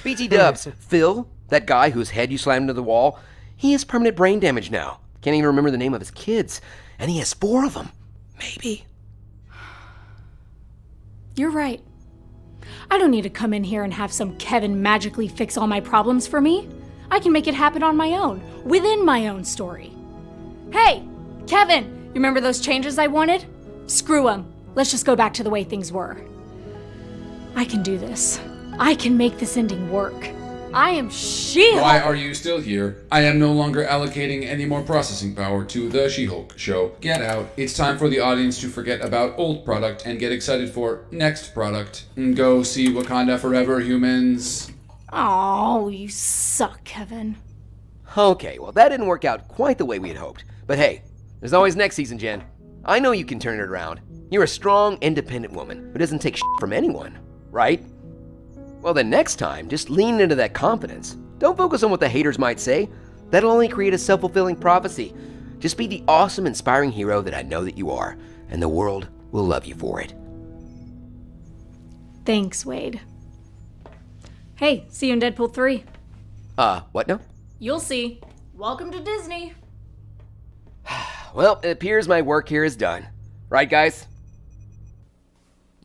S16: BT Dubs, Phil, that guy whose head you slammed into the wall, he has permanent brain damage now. Can't even remember the name of his kids, and he has 4 of them. Maybe.
S14: You're right. I don't need to come in here and have some Kevin magically fix all my problems for me. I can make it happen on my own, within my own story. Hey, Kevin, you remember those changes I wanted? Screw them. Let's just go back to the way things were. I can do this. I can make this ending work. I am She-Hulk.
S15: Why are you still here? I am no longer allocating any more processing power to the She-Hulk show. Get out. It's time for the audience to forget about old product and get excited for next product. Go see Wakanda Forever, humans.
S14: Oh, you suck, Kevin.
S16: Okay, well that didn't work out quite the way we had hoped. But hey, there's always next season, Jen. I know you can turn it around. You're a strong, independent woman who doesn't take shit from anyone, right? Well, then next time, just lean into that confidence. Don't focus on what the haters might say. That'll only create a self-fulfilling prophecy. Just be the awesome, inspiring hero that I know that you are, and the world will love you for it.
S14: Thanks, Wade. Hey, see you in Deadpool 3.
S16: What now?
S14: You'll see. Welcome to Disney.
S16: Well, it appears my work here is done. Right, guys?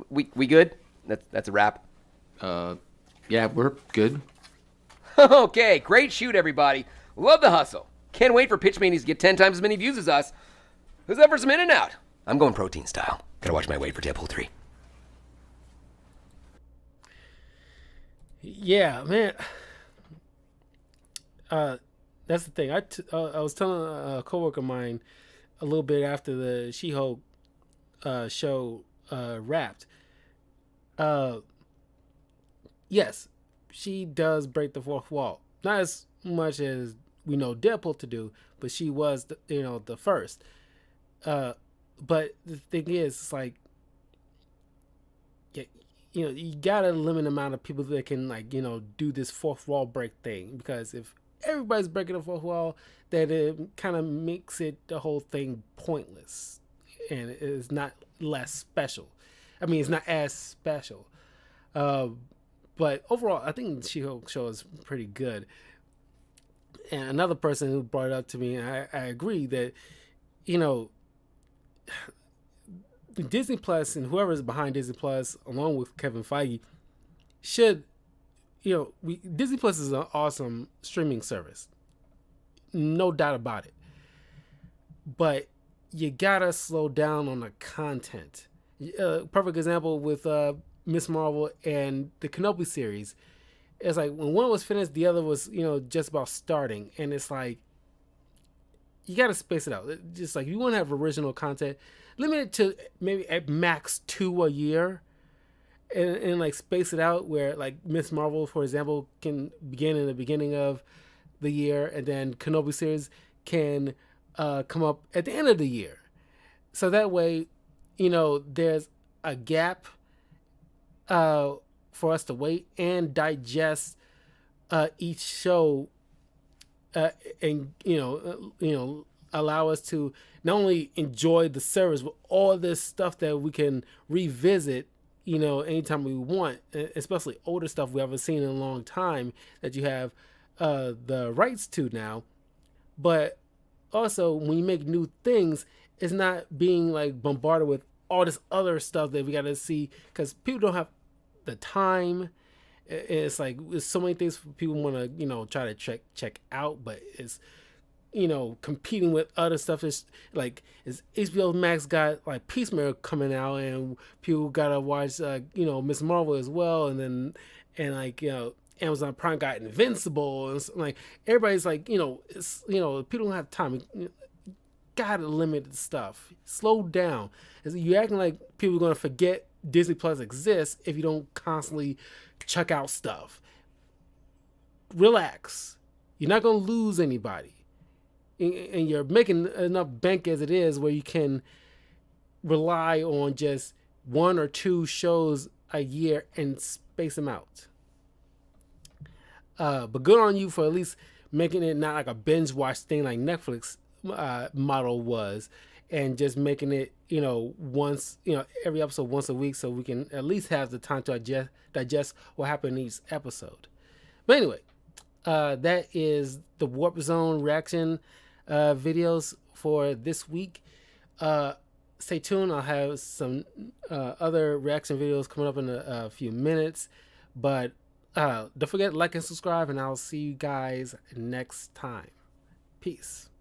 S16: We good? That's a wrap.
S2: Yeah, we're good.
S16: Okay, great shoot, everybody. Love the hustle. Can't wait for Pitch Manies to get 10 times as many views as us. Who's up for some In-N-Out? I'm going protein style. Gotta watch my weight for Deadpool 3.
S1: Yeah, man. That's the thing. I was telling a coworker of mine a little bit after the She-Hulk show wrapped. Yes, she does break the fourth wall. Not as much as we know Deadpool to do, but she was, the first. But the thing is, it's like, you gotta limit the amount of people that can, do this fourth wall break thing. Because if everybody's breaking the fourth wall, then it kind of makes the whole thing pointless. And it's not less special. I mean, it's not as special. But overall, I think the She-Hulk show is pretty good. And another person who brought it up to me, and I agree that, Disney Plus and whoever is behind Disney Plus, along with Kevin Feige, should, Disney Plus is an awesome streaming service. No doubt about it. But you gotta slow down on the content. Perfect example with Ms. Marvel and the Kenobi series. It's like when one was finished, the other was, just about starting. And it's like, you got to space it out. Just like, you want to have original content, limit it to maybe at max 2 a year. And like space it out where like Ms. Marvel, for example, can begin in the beginning of the year. And then Kenobi series can come up at the end of the year. So that way, there's a gap for us to wait and digest each show, and allow us to not only enjoy the service, but all this stuff that we can revisit, anytime we want, especially older stuff we haven't seen in a long time that you have the rights to now. But also, when you make new things, it's not being like bombarded with all this other stuff that we got to see, because people don't have the time. It's like there's so many things people want to try to check out, but it's competing with other stuff. Is like, is HBO Max got like Peacemaker coming out, and people gotta watch Ms. Marvel as well, and then and like, you know, Amazon Prime got Invincible, and like everybody's like, you know, it's, you know, people don't have time. Gotta limit the stuff. Slow down. You acting like people are gonna forget Disney Plus exists if you don't constantly check out stuff. Relax. You're not gonna lose anybody, and you're making enough bank as it is where you can rely on just 1 or 2 shows a year and space them out. But good on you for at least making it not like a binge watch thing like Netflix model was, and just making it, you know, once, you know, every episode once a week, so we can at least have the time to digest what happened in each episode. But anyway, that is the Warp Zone reaction videos for this week. Stay tuned. I'll have some other reaction videos coming up in a few minutes, but don't forget to like and subscribe, and I'll see you guys next time. Peace.